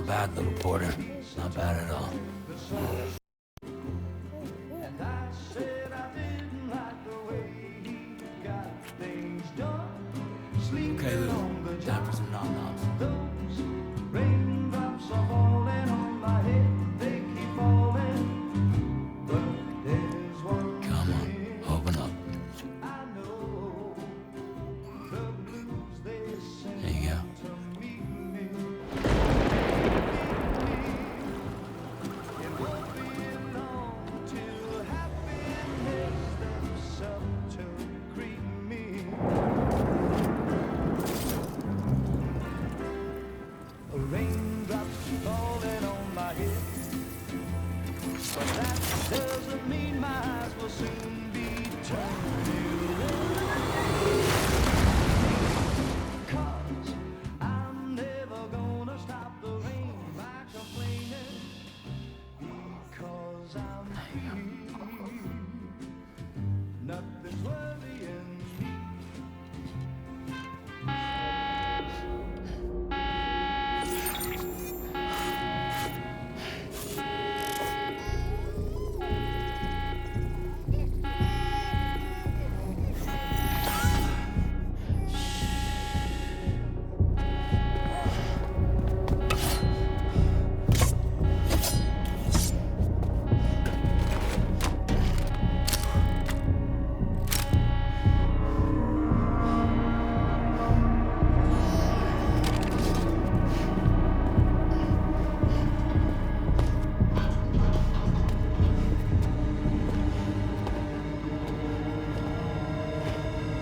bad, little porter. Not bad at all. Okay, Lou. Time for some nom-noms. Come on, open up. There you go.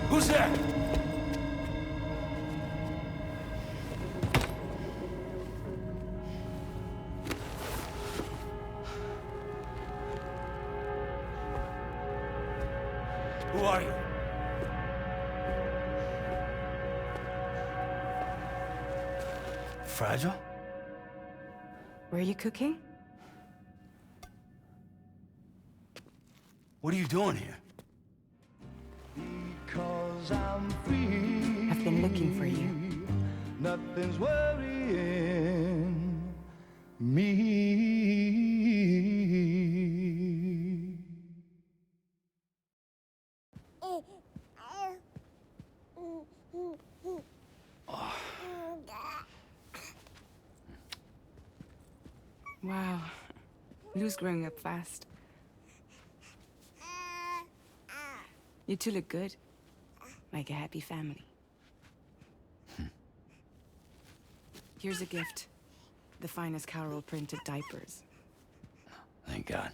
Who's there? Who are you? Fragile? Were you cooking? What are you doing here? I've been looking for you. Nothing's worrying me. Wow. Lou's growing up fast. You two look good. Like a happy family. Here's a gift. The finest Carol printed diapers. Thank God.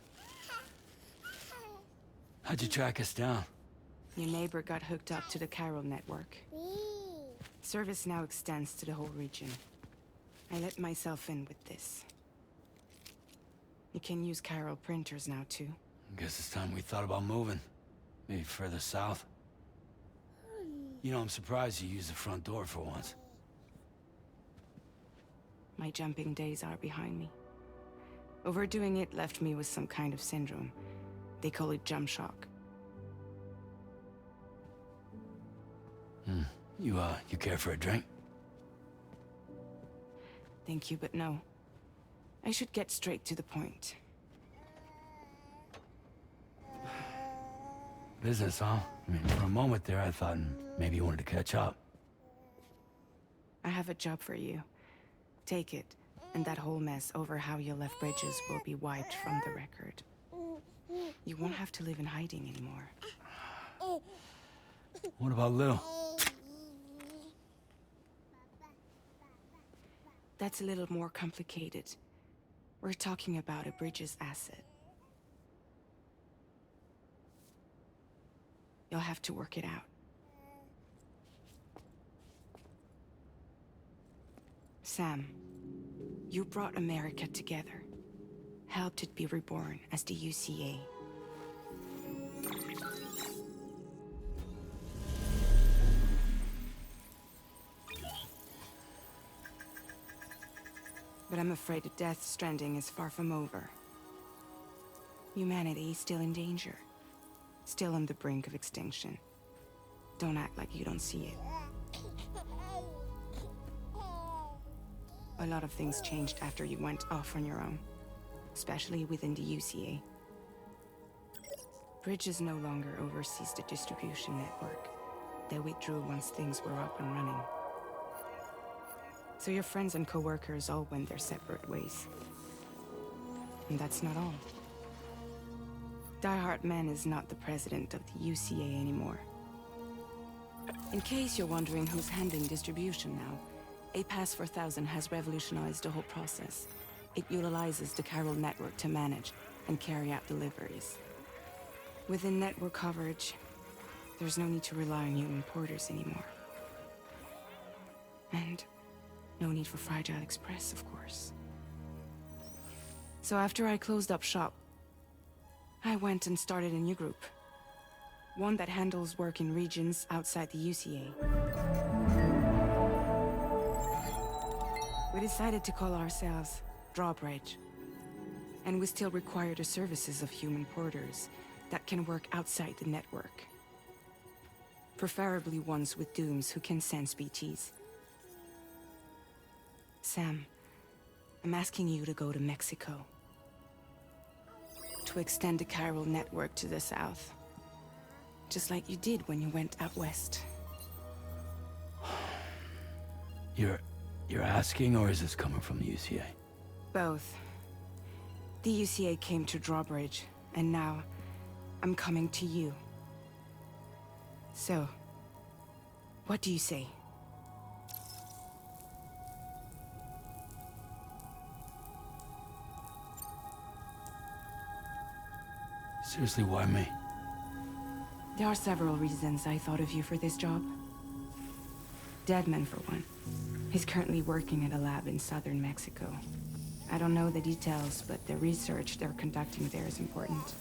How'd you track us down? Your neighbor got hooked up to the Carol network. Service now extends to the whole region. I let myself in with this. You can use Carol printers now too. Guess it's time we thought about moving. Maybe further south. You know, I'm surprised you used the front door for once. My jumping days are behind me. Overdoing it left me with some kind of syndrome. They call it jump shock. You care for a drink? Thank you, but no. I should get straight to the point. Business, huh? I mean, for a moment there, I thought maybe you wanted to catch up. I have a job for you. Take it, and that whole mess over how you left bridges will be wiped from the record. You won't have to live in hiding anymore. What about Lil? That's a little more complicated. We're talking about a bridges asset. You'll have to work it out. Sam, you brought America together. Helped it be reborn as the UCA. But I'm afraid that Death Stranding is far from over. Humanity is still in danger. Still on the brink of extinction. Don't act like you don't see it. a lot of things changed after you went off on your own, especially within the UCA. Bridges no longer oversees the distribution network. They withdrew once things were up and running. So your friends and co-workers all went their separate ways. And that's not all. Die Hartman is not the president of the UCA anymore. In case you're wondering who's handling distribution now, A Pass 4000 has revolutionized the whole process. It utilizes the chiral network to manage and carry out deliveries. Within network coverage, there's no need to rely on human porters anymore. And no need for Fragile Express, of course. So after I closed up shop, I went and started a new group. One that handles work in regions outside the UCA. We decided to call ourselves Drawbridge. And we still require the services of human porters that can work outside the network. Preferably ones with dooms who can sense BTs. Sam, I'm asking you to go to Mexico. To extend the chiral network to the south. Just like you did when you went out west. You're asking, or is this coming from the UCA? Both. The UCA came to Drawbridge, and now I'm coming to you. So, what do you say? Seriously, why me? There are several reasons I thought of you for this job. Deadman, for one. He's currently working at a lab in southern Mexico. I don't know the details, but the research they're conducting there is important.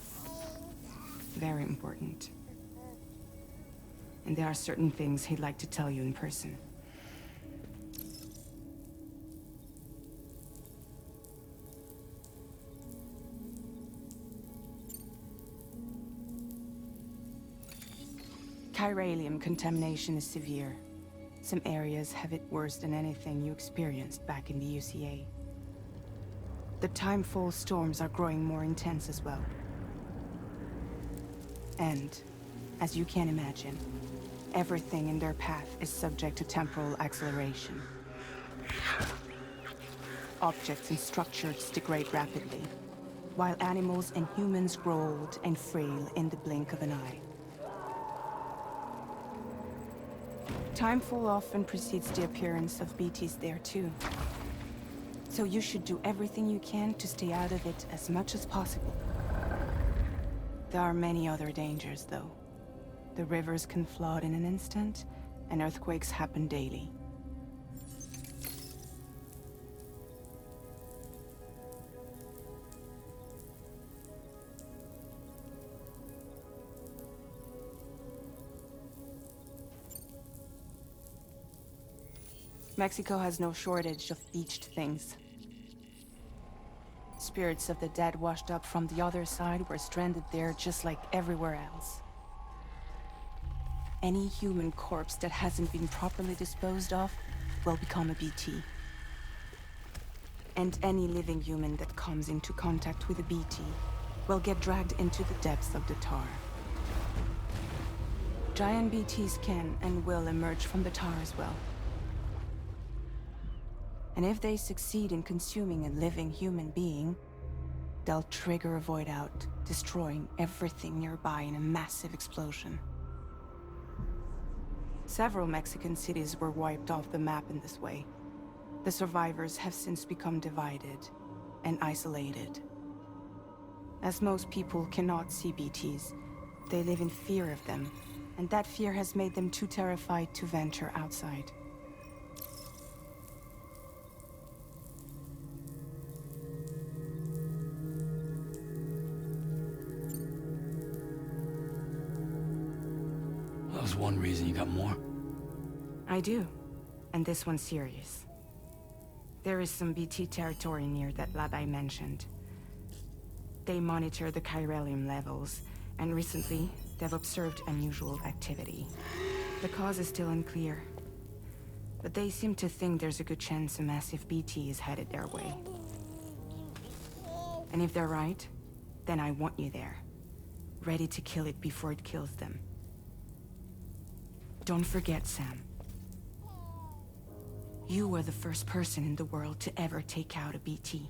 Very important. And there are certain things he'd like to tell you in person. Chiralium contamination is severe. Some areas have it worse than anything you experienced back in the UCA. The timefall storms are growing more intense as well. And, as you can imagine, everything in their path is subject to temporal acceleration. Objects and structures degrade rapidly, while animals and humans grow old and frail in the blink of an eye. Timefall often precedes the appearance of BTs there too. So you should do everything you can to stay out of it as much as possible. There are many other dangers, though. The rivers can flood in an instant, and earthquakes happen daily. Mexico has no shortage of beached things. Spirits of the dead washed up from the other side were stranded there just like everywhere else. Any human corpse that hasn't been properly disposed of will become a BT. And any living human that comes into contact with a BT will get dragged into the depths of the tar. Giant BTs can and will emerge from the tar as well. And if they succeed in consuming a living human being, they'll trigger a void out, destroying everything nearby in a massive explosion. Several Mexican cities were wiped off the map in this way. The survivors have since become divided and isolated. As most people cannot see BTs, they live in fear of them, and that fear has made them too terrified to venture outside. That was one reason. You got more? I do, and this one's serious. There is some BT territory near that lab I mentioned. They monitor the chiralium levels, and recently, they've observed unusual activity. The cause is still unclear, But they seem to think there's a good chance a massive BT is headed their way. And if they're right, then I want you there, ready to kill it before it kills them. Don't forget, Sam. You were the first person in the world to ever take out a BT.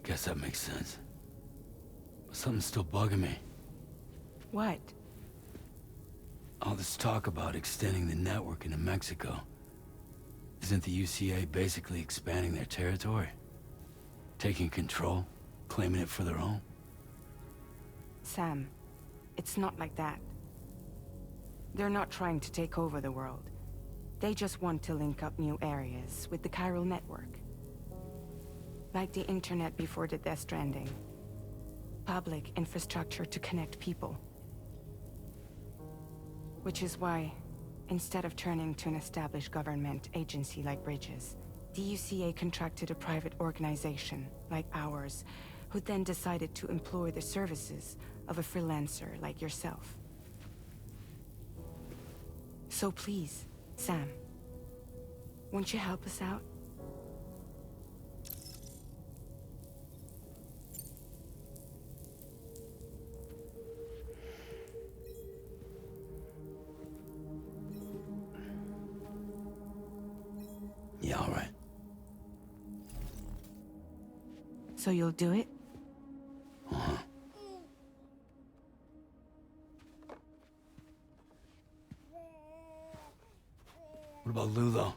I guess that makes sense. But something's still bugging me. What? All this talk about extending the network into Mexico. Isn't the UCA basically expanding their territory? Taking control, claiming it for their own? Sam, it's not like that. They're not trying to take over the world. They just want to link up new areas with the chiral network. Like the internet before the Death Stranding. Public infrastructure to connect people. Which is why, instead of turning to an established government agency like Bridges, the UCA contracted a private organization, like ours, who then decided to employ the services of a freelancer like yourself. So please, Sam, won't you help us out? Yeah, all right. So you'll do it? Uh-huh. What about Lou, though?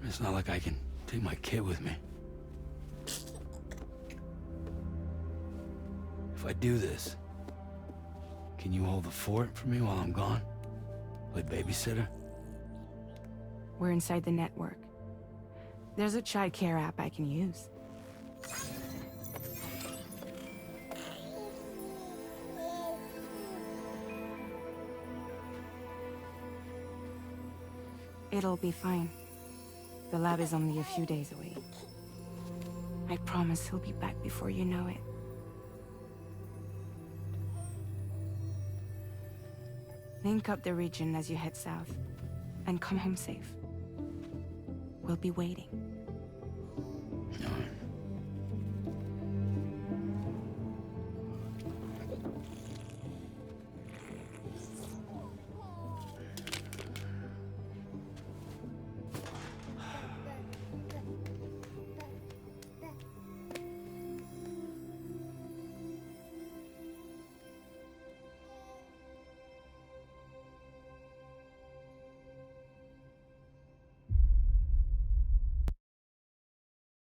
It's not like I can take my kid with me. If I do this, can you hold the fort for me while I'm gone? Play babysitter? We're inside the network. There's a child care app I can use. It'll be fine. The lab is only a few days away. I promise he'll be back before you know it. Link up the region as you head south, and come home safe. We'll be waiting.